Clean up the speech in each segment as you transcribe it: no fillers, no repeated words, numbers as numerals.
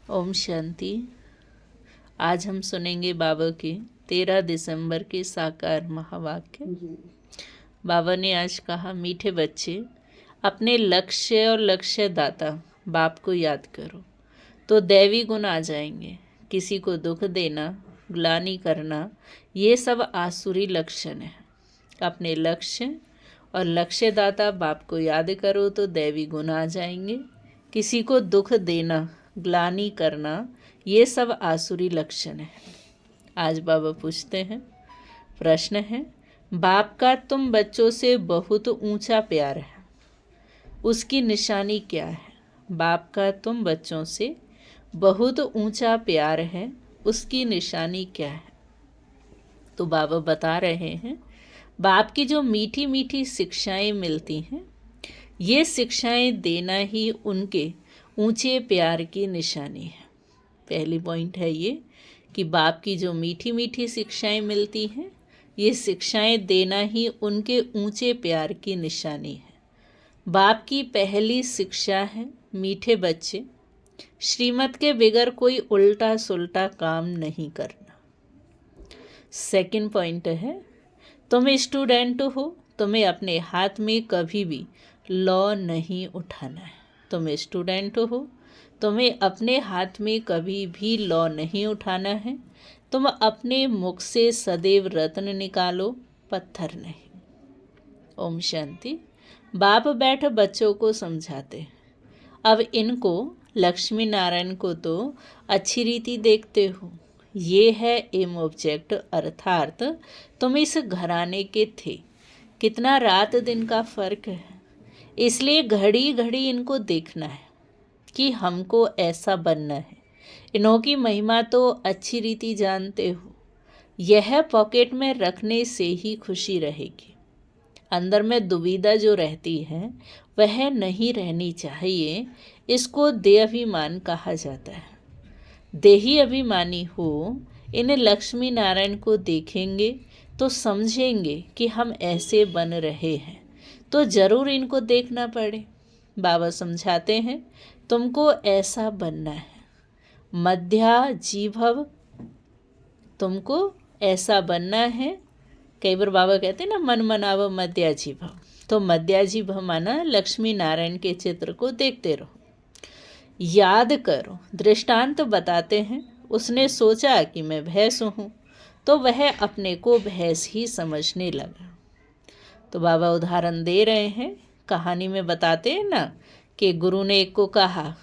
ओम शांति। आज हम सुनेंगे बाबा के 13 दिसंबर के साकार महावाक्य। बाबा ने आज कहा, मीठे बच्चे, अपने लक्ष्य और लक्ष्य दाता बाप को याद करो तो दैवी गुण आ जाएंगे। किसी को दुख देना, ग्लानि करना, ये सब आसुरी लक्षण है। अपने लक्ष्य और लक्ष्य दाता बाप को याद करो तो दैवी गुण आ जाएंगे। किसी को दुख देना, ग्लानि करना, ये सब आसुरी लक्षण है। आज बाबा पूछते हैं, प्रश्न है, बाप का तुम बच्चों से बहुत ऊंचा प्यार है, उसकी निशानी क्या है? बाप का तुम बच्चों से बहुत ऊंचा प्यार है, उसकी निशानी क्या है? तो बाबा बता रहे हैं, बाप की जो मीठी मीठी शिक्षाएं मिलती हैं, ये शिक्षाएं देना ही उनके ऊंचे प्यार की निशानी है। पहली पॉइंट है ये कि बाप की जो मीठी मीठी शिक्षाएं मिलती हैं, ये शिक्षाएं देना ही उनके ऊंचे प्यार की निशानी है। बाप की पहली शिक्षा है, मीठे बच्चे, श्रीमत के बगैर कोई उल्टा सुल्टा काम नहीं करना। सेकंड पॉइंट है, तुम स्टूडेंट हो, तुम्हें अपने हाथ में कभी भी लॉ नहीं उठाना है। तुम स्टूडेंट हो, तुम्हें अपने हाथ में कभी भी लॉ नहीं उठाना है। तुम अपने मुख से सदैव रत्न निकालो, पत्थर नहीं। ओम शांति। बाप बैठ बच्चों को समझाते। अब इनको, लक्ष्मी नारायण को तो अच्छी रीति देखते हो। ये है एम ऑब्जेक्ट, अर्थात तुम इस घराने के थे। कितना रात दिन का फर्क है, इसलिए घड़ी घड़ी इनको देखना है कि हमको ऐसा बनना है। इन्हों की महिमा तो अच्छी रीति जानते हो। यह पॉकेट में रखने से ही खुशी रहेगी। अंदर में दुविधा जो रहती है वह नहीं रहनी चाहिए। इसको देहाभिमान कहा जाता है। देही अभिमानी हो, इन लक्ष्मी नारायण को देखेंगे तो समझेंगे कि हम ऐसे बन रहे हैं, तो ज़रूर इनको देखना पड़े। बाबा समझाते हैं, तुमको ऐसा बनना है। मध्याजीभव, तुमको ऐसा बनना है। कई बार बाबा कहते हैं ना, मन मनाव मध्याजीभव। तो मध्याजीभव माना लक्ष्मी नारायण के चित्र को देखते रहो, याद करो। दृष्टांत बताते हैं, उसने सोचा कि मैं भैंस हूँ, तो वह अपने को भैंस ही समझने लगा। तो बाबा उदाहरण दे रहे हैं, कहानी में बताते हैं ना कि गुरु ने एक को कहा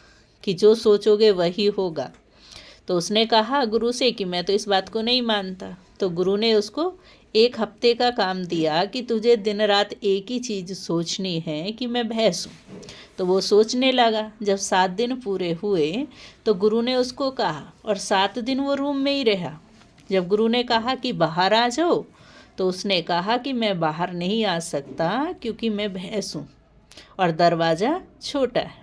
कि जो सोचोगे वही होगा। तो उसने कहा गुरु से कि मैं तो इस बात को नहीं मानता। तो गुरु ने उसको 1 हफ्ते का काम दिया कि तुझे दिन रात एक ही चीज़ सोचनी है कि मैं भैंस हूँ। तो वो सोचने लगा। जब 7 दिन पूरे हुए तो गुरु ने उसको कहा, और 7 दिन वो रूम में ही रहा। जब गुरु ने कहा कि बाहर आ जाओ, तो उसने कहा कि मैं बाहर नहीं आ सकता क्योंकि मैं भैंस हूँ और दरवाज़ा छोटा है।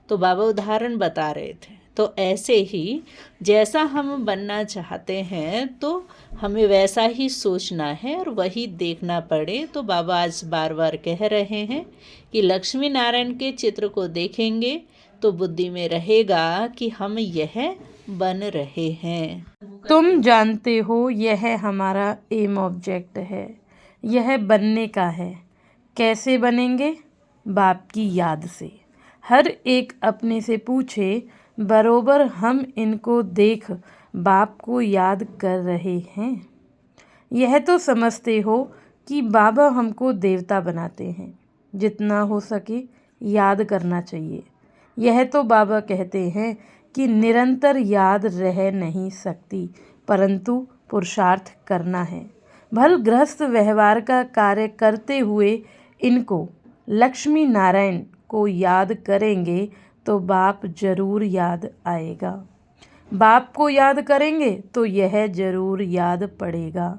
तो बाबा उदाहरण बता रहे थे। तो ऐसे ही जैसा हम बनना चाहते हैं तो हमें वैसा ही सोचना है और वही देखना पड़े। तो बाबा आज बार बार कह रहे हैं कि लक्ष्मी नारायण के चित्र को देखेंगे तो बुद्धि में रहेगा कि हम यह बन रहे हैं। तुम जानते हो यह हमारा एम ऑब्जेक्ट है, यह बनने का है। कैसे बनेंगे? बाप की याद से। हर एक अपने से पूछे, बरोबर हम इनको देख बाप को याद कर रहे हैं? यह तो समझते हो कि बाबा हमको देवता बनाते हैं। जितना हो सके याद करना चाहिए। यह तो बाबा कहते हैं कि निरंतर याद रह नहीं सकती, परंतु पुरुषार्थ करना है। भल गृहस्थ व्यवहार का कार्य करते हुए इनको लक्ष्मी नारायण को याद करेंगे तो बाप जरूर याद आएगा। बाप को याद करेंगे तो यह जरूर याद पड़ेगा।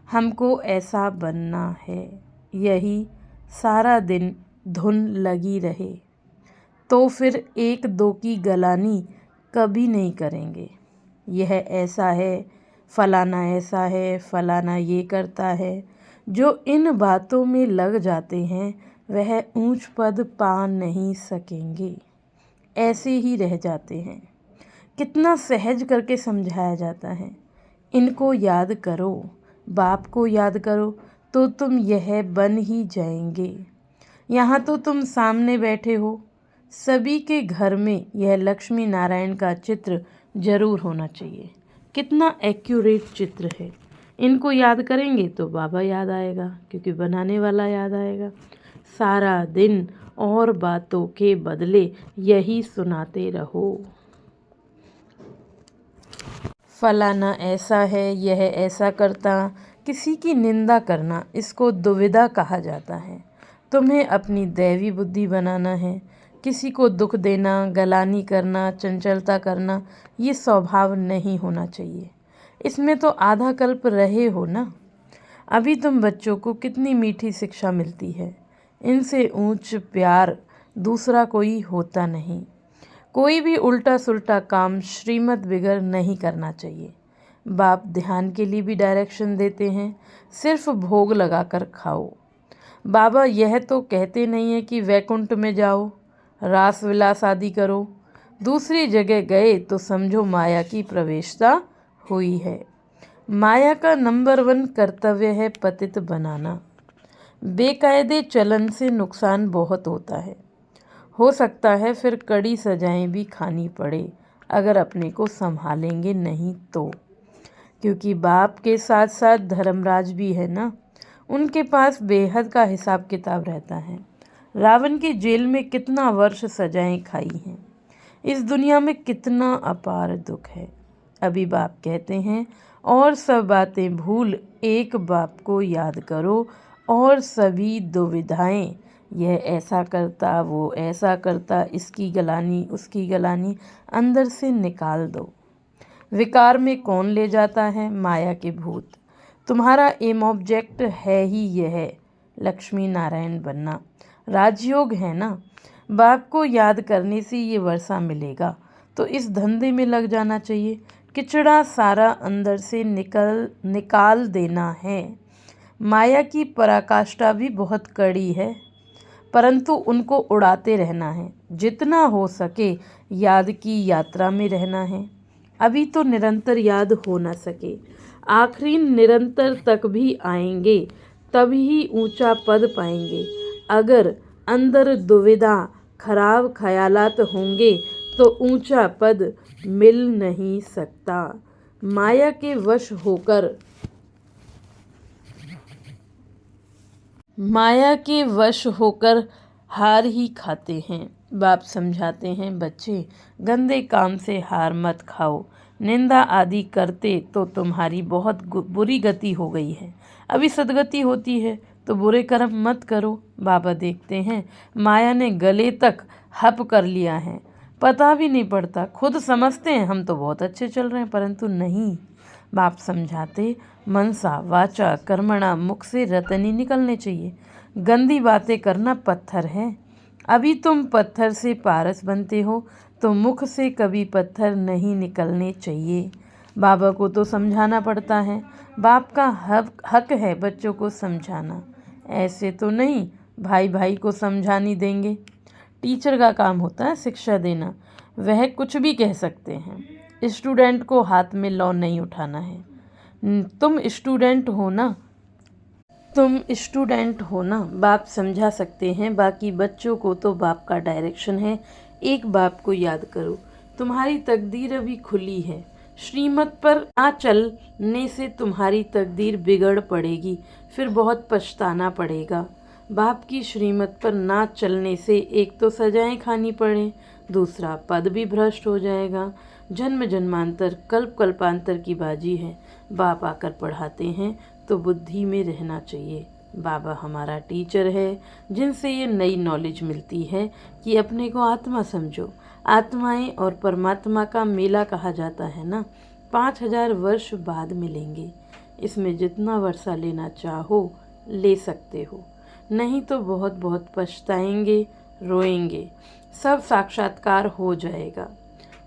हमको ऐसा बनना है। यही सारा दिन धुन लगी रहे तो फिर 1-2 की गलानी कभी नहीं करेंगे। यह ऐसा है, फलाना ऐसा है, फलाना ये करता है। जो इन बातों में लग जाते हैं वह ऊंच पद पा नहीं सकेंगे, ऐसे ही रह जाते हैं। कितना सहज करके समझाया जाता है। इनको याद करो, बाप को याद करो तो तुम यह बन ही जाएंगे। यहाँ तो तुम सामने बैठे हो, सभी के घर में यह लक्ष्मी नारायण का चित्र जरूर होना चाहिए। कितना एक्यूरेट चित्र है। इनको याद करेंगे तो बाबा याद आएगा, क्योंकि बनाने वाला याद आएगा। सारा दिन और बातों के बदले यही सुनाते रहो। फलाना ऐसा है, यह ऐसा करता। किसी की निंदा करना, इसको दुविधा कहा जाता है। तुम्हें अपनी दैवी बुद्धि बनाना है। किसी को दुख देना, गलानी करना, चंचलता करना, ये स्वभाव नहीं होना चाहिए। इसमें तो आधा कल्प रहे हो ना। अभी तुम बच्चों को कितनी मीठी शिक्षा मिलती है। इनसे ऊंच प्यार दूसरा कोई होता नहीं। कोई भी उल्टा सुल्टा काम श्रीमत बिगर नहीं करना चाहिए। बाप ध्यान के लिए भी डायरेक्शन देते हैं, सिर्फ भोग लगाकर खाओ। बाबा यह तो कहते नहीं है कि वैकुंठ में जाओ, रास विलास आदि करो। दूसरी जगह गए तो समझो माया की प्रवेशता हुई है। माया का नंबर 1 कर्तव्य है पतित बनाना। बेकायदे चलन से नुकसान बहुत होता है। हो सकता है फिर कड़ी सजाएं भी खानी पड़े, अगर अपने को संभालेंगे नहीं तो। क्योंकि बाप के साथ साथ धर्मराज भी है ना, उनके पास बेहद का हिसाब किताब रहता है। रावण की जेल में कितना वर्ष सजाएं खाई हैं। इस दुनिया में कितना अपार दुख है। अभी बाप कहते हैं, और सब बातें भूल एक बाप को याद करो, और सभी दुविधाएं, यह ऐसा करता, वो ऐसा करता, इसकी गलानी उसकी गलानी, अंदर से निकाल दो। विकार में कौन ले जाता है? माया के भूत। तुम्हारा एम ऑब्जेक्ट है ही यह, लक्ष्मी नारायण बनना। राजयोग है ना। बाप को याद करने से ये वर्षा मिलेगा, तो इस धंधे में लग जाना चाहिए। किचड़ा सारा अंदर से निकाल देना है। माया की पराकाष्ठा भी बहुत कड़ी है, परंतु उनको उड़ाते रहना है। जितना हो सके याद की यात्रा में रहना है। अभी तो निरंतर याद हो न सके, आखिरी निरंतर तक भी आएंगे, तभी ऊंचा पद पाएंगे। अगर अंदर दुविधा, खराब ख्यालात होंगे तो ऊंचा पद मिल नहीं सकता। माया के वश होकर हार ही खाते हैं। बाप समझाते हैं, बच्चे गंदे काम से हार मत खाओ। निंदा आदि करते तो तुम्हारी बहुत बुरी गति हो गई है। अभी सदगति होती है तो बुरे कर्म मत करो। बाबा देखते हैं माया ने गले तक हप कर लिया है, पता भी नहीं पड़ता। खुद समझते हैं हम तो बहुत अच्छे चल रहे हैं, परंतु नहीं। बाप समझाते, मनसा वाचा कर्मणा, मुख से रतनी निकलने चाहिए। गंदी बातें करना पत्थर है। अभी तुम पत्थर से पारस बनते हो, तो मुख से कभी पत्थर नहीं निकलने चाहिए। बाबा को तो समझाना पड़ता है। बाप का हक है बच्चों को समझाना। ऐसे तो नहीं भाई भाई को समझा नहीं देंगे। टीचर का काम होता है शिक्षा देना, वह कुछ भी कह सकते हैं। स्टूडेंट को हाथ में लौ नहीं उठाना है। तुम स्टूडेंट हो ना, बाप समझा सकते हैं। बाकी बच्चों को तो बाप का डायरेक्शन है। एक बाप को याद करो, तुम्हारी तकदीर अभी खुली है। श्रीमत पर ना चलने से तुम्हारी तकदीर बिगड़ पड़ेगी, फिर बहुत पछताना पड़ेगा। बाप की श्रीमत पर ना चलने से एक तो सजाएं खानी पड़े, दूसरा पद भी भ्रष्ट हो जाएगा। जन्म जन्मांतर कल्प कल्पांतर की बाजी है। बाप आकर पढ़ाते हैं तो बुद्धि में रहना चाहिए। बाबा हमारा टीचर है, जिनसे ये नई नॉलेज मिलती है कि अपने को आत्मा समझो। आत्माएं और परमात्मा का मेला कहा जाता है ना। 5000 वर्ष बाद मिलेंगे। इसमें जितना वर्षा लेना चाहो ले सकते हो, नहीं तो बहुत बहुत पछताएंगे, रोएंगे। सब साक्षात्कार हो जाएगा।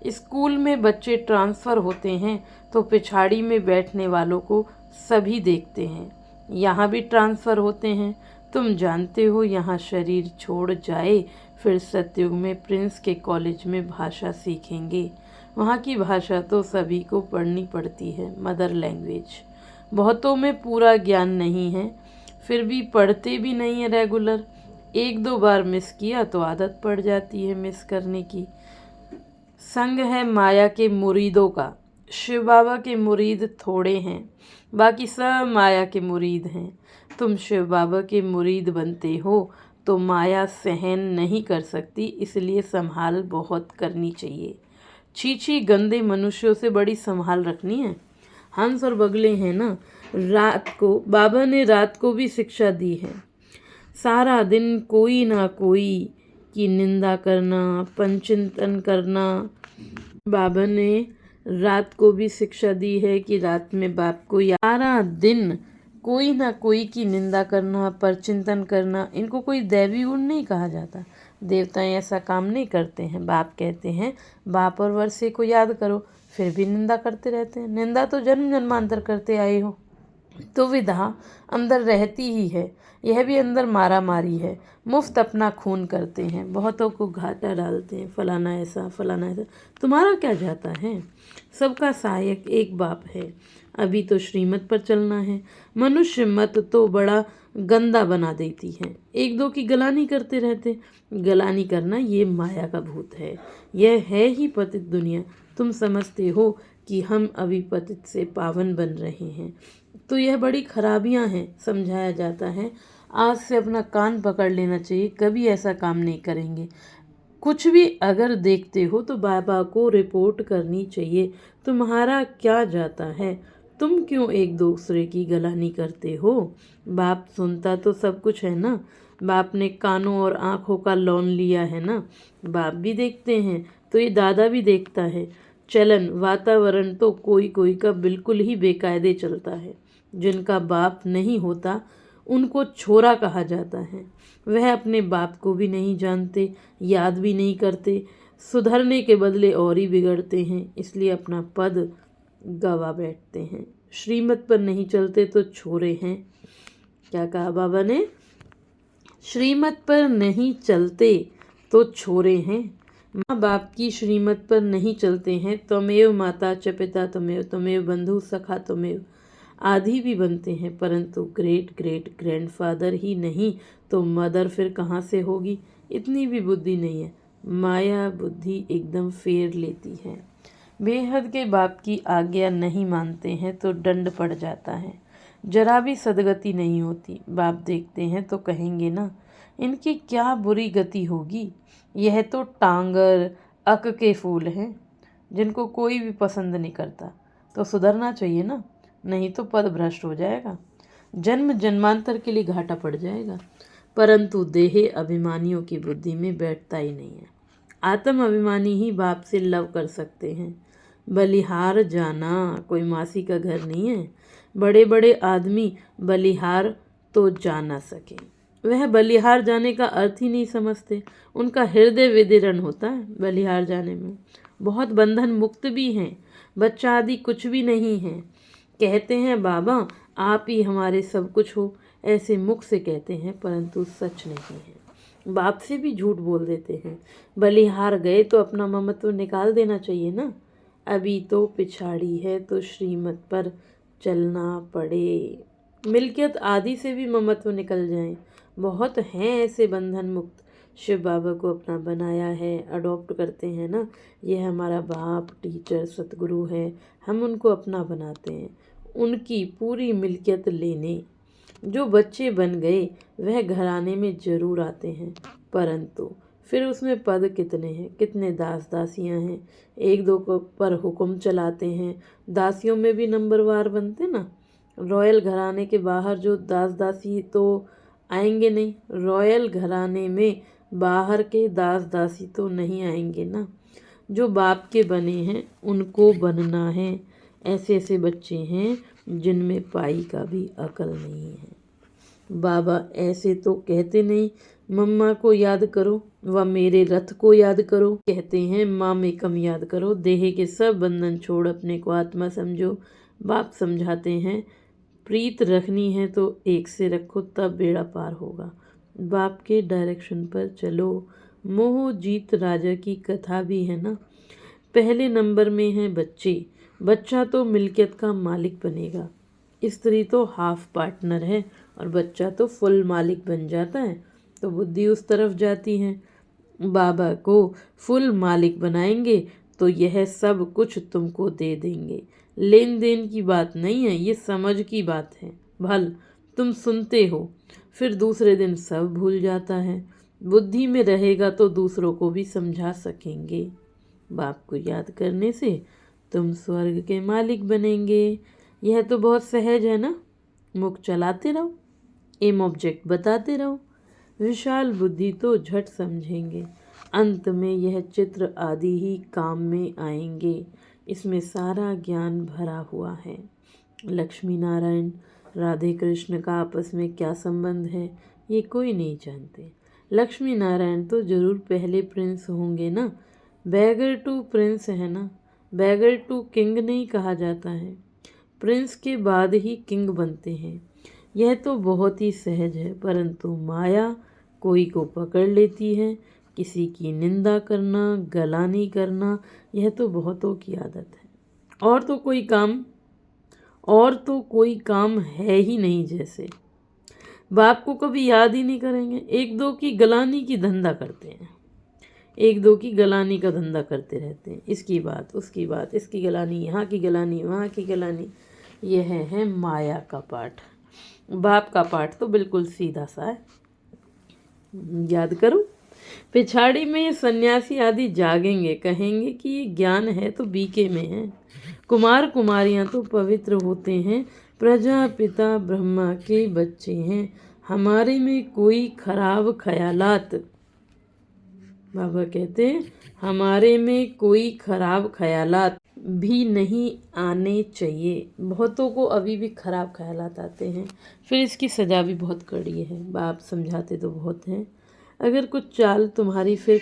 स्कूल में बच्चे ट्रांसफ़र होते हैं तो पिछाड़ी में बैठने वालों को सभी देखते हैं। यहाँ भी ट्रांसफ़र होते हैं। तुम जानते हो यहाँ शरीर छोड़ जाए, फिर सतयुग में प्रिंस के कॉलेज में भाषा सीखेंगे। वहाँ की भाषा तो सभी को पढ़नी पड़ती है, मदर लैंग्वेज। बहुतों में पूरा ज्ञान नहीं है, फिर भी पढ़ते भी नहीं है रेगुलर। एक दो बार मिस किया तो आदत पड़ जाती है मिस करने की। संग है माया के मुरीदों का। शिव बाबा के मुरीद थोड़े हैं, बाकी सब माया के मुरीद हैं। तुम शिव बाबा के मुरीद बनते हो तो माया सहन नहीं कर सकती, इसलिए संभाल बहुत करनी चाहिए। छी गंदे मनुष्यों से बड़ी संभाल रखनी है। हंस और बगले हैं ना, रात को बाबा ने रात को भी शिक्षा दी है। सारा दिन कोई ना कोई की निंदा करना, पंचिंतन करना। बाबा ने रात को भी शिक्षा दी है कि रात में बाप को सारा दिन कोई ना कोई की निंदा करना, परचिंतन करना, इनको कोई दैवी गुण नहीं कहा जाता। देवताएं ऐसा काम नहीं करते हैं। बाप कहते हैं बाप और वर्षे को याद करो, फिर भी निंदा करते रहते हैं। निंदा तो जन्म जन्मांतर करते आए हो, तो विधा अंदर रहती ही है। यह भी अंदर मारा मारी है, मुफ्त अपना खून करते हैं, बहुतों को घाटा डालते हैं, फलाना ऐसा फलाना ऐसा। तुम्हारा क्या जाता है? सबका सहायक एक बाप है। अभी तो श्रीमत पर चलना है। मनुष्य मत तो बड़ा गंदा बना देती है, एक दो की गलानी करते रहते। गलानी करना ये माया का भूत है, यह है ही पतित दुनिया। तुम समझते हो कि हम अभी पतित से पावन बन रहे हैं, तो यह बड़ी खराबियां हैं, समझाया जाता है। आज से अपना कान पकड़ लेना चाहिए, कभी ऐसा काम नहीं करेंगे। कुछ भी अगर देखते हो तो बाबा को रिपोर्ट करनी चाहिए। तुम्हारा क्या जाता है? तुम क्यों एक दूसरे की गलानी करते हो? बाप सुनता तो सब कुछ है ना। बाप ने कानों और आँखों का लोन लिया है ना। बाप भी देखते हैं तो ये दादा भी देखता है। चलन वातावरण तो कोई कोई का बिल्कुल ही बेकायदे चलता है। जिनका बाप नहीं होता उनको छोरा कहा जाता है। वह अपने बाप को भी नहीं जानते, याद भी नहीं करते, सुधरने के बदले और ही बिगड़ते हैं, इसलिए अपना पद गवा बैठते हैं। श्रीमत पर नहीं चलते तो छोरे हैं। क्या कहा बाबा ने? श्रीमत पर नहीं चलते तो छोरे हैं। माँ बाप की श्रीमत पर नहीं चलते हैं। त्वमेव माता च पिता त्वमेव, त्वमेव बंधु सखा त्वमेव आदि भी बनते हैं, परंतु ग्रेट ग्रेट ग्रैंडफादर ही नहीं तो मदर फिर कहाँ से होगी? इतनी भी बुद्धि नहीं है। माया बुद्धि एकदम फेर लेती है। बेहद के बाप की आज्ञा नहीं मानते हैं तो दंड पड़ जाता है, जरा भी सदगति नहीं होती। बाप देखते हैं तो कहेंगे ना, इनकी क्या बुरी गति होगी, यह तो टांगर अक के फूल हैं, जिनको कोई भी पसंद नहीं करता। तो सुधरना चाहिए ना, नहीं तो पद भ्रष्ट हो जाएगा, जन्म जन्मांतर के लिए घाटा पड़ जाएगा। परंतु देह अभिमानियों की बुद्धि में बैठता ही नहीं है। आत्म अभिमानी ही बाप से लव कर सकते हैं। बलिहार जाना कोई मासी का घर नहीं है। बड़े बड़े आदमी बलिहार तो जा ना सके, वह बलिहार जाने का अर्थ ही नहीं समझते। उनका हृदय विदीर्ण होता है बलिहार जाने में। बहुत बंधन मुक्त भी हैं, बच्चा आदि कुछ भी नहीं है। कहते हैं बाबा आप ही हमारे सब कुछ हो, ऐसे मुख से कहते हैं, परंतु सच नहीं है। बाप से भी झूठ बोल देते हैं। बलिहार गए तो अपना ममत्व निकाल देना चाहिए ना। अभी तो पिछाड़ी है तो श्रीमत पर चलना पड़े। मिल्कियत आदि से भी ममत्व निकल जाए। बहुत हैं ऐसे बंधन मुक्त। शिव बाबा को अपना बनाया है, अडॉप्ट करते हैं ना। ये हमारा बाप, टीचर, सतगुरु है, हम उनको अपना बनाते हैं। उनकी पूरी मिल्कियत लेने जो बच्चे बन गए वह घराने में जरूर आते हैं, परंतु फिर उसमें पद कितने हैं, कितने दास दासियां हैं। एक दो को पर हुक्म चलाते हैं। दासियों में भी नंबरवार बनते ना। रॉयल घराने के बाहर जो दास दासी तो आएंगे नहीं, रॉयल घराने में बाहर के दास दासी तो नहीं आएंगे ना। जो बाप के बने हैं उनको बनना है। ऐसे ऐसे बच्चे हैं जिनमें पाई का भी अकल नहीं है। बाबा ऐसे तो कहते नहीं मम्मा को याद करो व मेरे रथ को याद करो, कहते हैं माँ में कम याद करो, देह के सब बंधन छोड़ अपने को आत्मा समझो। बाप समझाते हैं प्रीत रखनी है तो एक से रखो, तब बेड़ा पार होगा। बाप के डायरेक्शन पर चलो। मोह जीत राजा की कथा भी है ना। पहले नंबर में हैं बच्चे। बच्चा तो मिल्कियत का मालिक बनेगा, स्त्री तो हाफ पार्टनर है और बच्चा तो फुल मालिक बन जाता है। तो बुद्धि उस तरफ जाती है। बाबा को फुल मालिक बनाएंगे तो यह सब कुछ तुमको दे देंगे। लेन देन की बात नहीं है, ये समझ की बात है। भल तुम सुनते हो, फिर दूसरे दिन सब भूल जाता है। बुद्धि में रहेगा तो दूसरों को भी समझा सकेंगे। बाप को याद करने से तुम स्वर्ग के मालिक बनेंगे। यह तो बहुत सहज है ना। मुख चलाते रहो, एम ऑब्जेक्ट बताते रहो। विशाल बुद्धि तो झट समझेंगे। अंत में यह चित्र आदि ही काम में आएंगे। इसमें सारा ज्ञान भरा हुआ है। लक्ष्मी नारायण राधे कृष्ण का आपस में क्या संबंध है, ये कोई नहीं जानते। लक्ष्मी नारायण तो जरूर पहले प्रिंस होंगे ना। बैगर टू प्रिंस है ना, बैगर टू किंग नहीं कहा जाता है। प्रिंस के बाद ही किंग बनते हैं। यह तो बहुत ही सहज है, परंतु माया कोई को पकड़ लेती है। किसी की निंदा करना, गलानी करना, यह तो बहुतों की आदत है। और तो कोई काम है ही नहीं। जैसे बाप को कभी याद ही नहीं करेंगे, एक दो की गलानी की धंधा करते हैं, एक दो की गलानी का धंधा करते रहते हैं। इसकी बात उसकी बात, इसकी गलानी, यहाँ की गलानी, वहाँ की गलानी। यह है माया का पाठ। बाप का पाठ तो बिल्कुल सीधा सा है, याद करो। पिछाड़ी में ये सन्यासी आदि जागेंगे, कहेंगे कि ये ज्ञान है तो बीके में है। कुमार कुमारियां तो पवित्र होते हैं, प्रजापिता ब्रह्मा के बच्चे हैं। हमारे में कोई खराब ख्यालात, बाबा कहते हैं हमारे में कोई खराब ख्यालात भी नहीं आने चाहिए। बहुतों को अभी भी खराब ख्यालात आते हैं, फिर इसकी सज़ा भी बहुत कड़ी है। बाप समझाते तो बहुत हैं। अगर कुछ चाल तुम्हारी फिर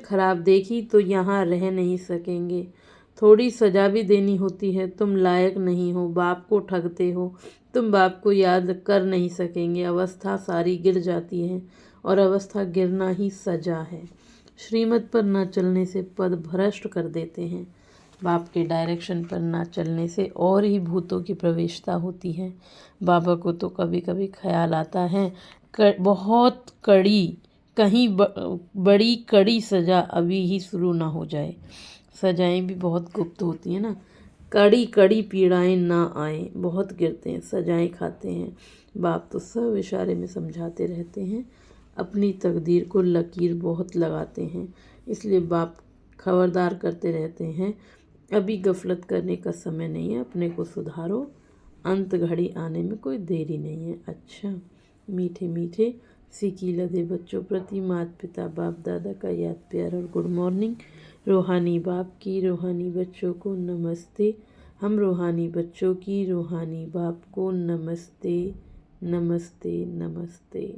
खराब देखी तो यहाँ रह नहीं सकेंगे। थोड़ी सज़ा भी देनी होती है। तुम लायक नहीं हो, बाप को ठगते हो, तुम बाप को याद कर नहीं सकेंगे। अवस्था सारी गिर जाती है और अवस्था गिरना ही सजा है। श्रीमत पर न चलने से पद भ्रष्ट कर देते हैं। बाप के डायरेक्शन पर ना चलने से और ही भूतों की प्रवेशता होती है। बाबा को तो कभी कभी ख्याल आता है बहुत कड़ी, कहीं बड़ी कड़ी सज़ा अभी ही शुरू ना हो जाए। सजाएं भी बहुत गुप्त होती हैं ना। कड़ी कड़ी पीड़ाएं ना आए, बहुत गिरते हैं, सजाएं खाते हैं। बाप तो सब इशारे में समझाते रहते हैं। अपनी तकदीर को लकीर बहुत लगाते हैं, इसलिए बाप खबरदार करते रहते हैं, अभी गफलत करने का समय नहीं है, अपने को सुधारो, अंत घड़ी आने में कोई देरी नहीं है। अच्छा, मीठे मीठे सीखी लदे बच्चों प्रति माता पिता बाप दादा का याद प्यार और गुड मॉर्निंग। रूहानी बाप की रूहानी बच्चों को नमस्ते। हम रूहानी बच्चों की रूहानी बाप को नमस्ते नमस्ते नमस्ते।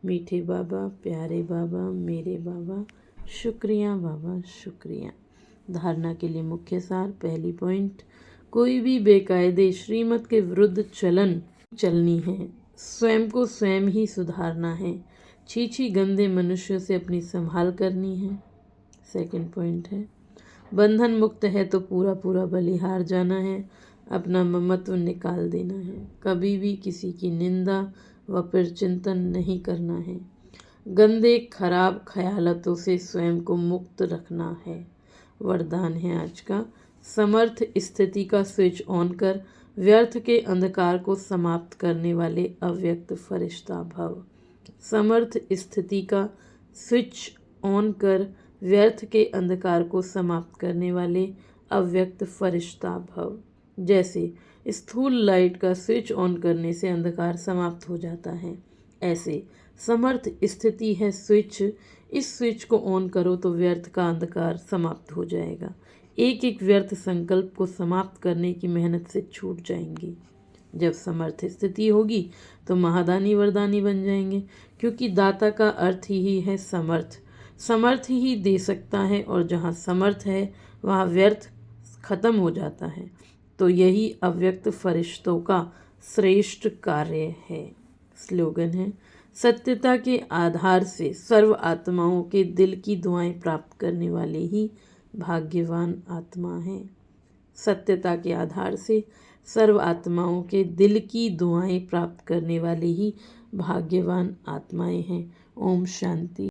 मीठे बाबा, प्यारे बाबा, मेरे बाबा, शुक्रिया बाबा, शुक्रिया। धारणा के लिए मुख्य सार। पहली पॉइंट, कोई भी बेकायदे श्रीमत के विरुद्ध चलनी है, स्वयं को स्वयं ही सुधारना है। छी गंदे मनुष्यों से अपनी संभाल करनी है। सेकंड पॉइंट है, बंधन मुक्त है तो पूरा पूरा बलिहार जाना है, अपना ममत्व निकाल देना है। कभी भी किसी की निंदा व फिर चिंतन नहीं करना है। गंदे खराब ख्यालातों से स्वयं को मुक्त रखना है। वरदान है आज का, समर्थ स्थिति का स्विच ऑन कर व्यर्थ के अंधकार को समाप्त करने वाले अव्यक्त फरिश्ता भव। समर्थ स्थिति का स्विच ऑन कर व्यर्थ के अंधकार को समाप्त करने वाले अव्यक्त फरिश्ता भव। जैसे स्थूल लाइट का स्विच ऑन करने से अंधकार समाप्त हो जाता है, ऐसे समर्थ स्थिति है स्विच, इस स्विच को ऑन करो तो व्यर्थ का अंधकार समाप्त हो जाएगा। एक एक व्यर्थ संकल्प को समाप्त करने की मेहनत से छूट जाएंगी। जब समर्थ स्थिति होगी तो महादानी वरदानी बन जाएंगे, क्योंकि दाता का अर्थ ही है समर्थ। समर्थ ही दे सकता है, और जहाँ समर्थ है वहाँ व्यर्थ खत्म हो जाता है। तो यही अव्यक्त फरिश्तों का श्रेष्ठ कार्य है। स्लोगन है, सत्यता के आधार से सर्व आत्माओं के दिल की दुआएं प्राप्त करने वाले ही भाग्यवान आत्मा हैं। सत्यता के आधार से सर्व आत्माओं के दिल की दुआएं प्राप्त करने वाले ही भाग्यवान आत्माएं हैं। ओम शांति।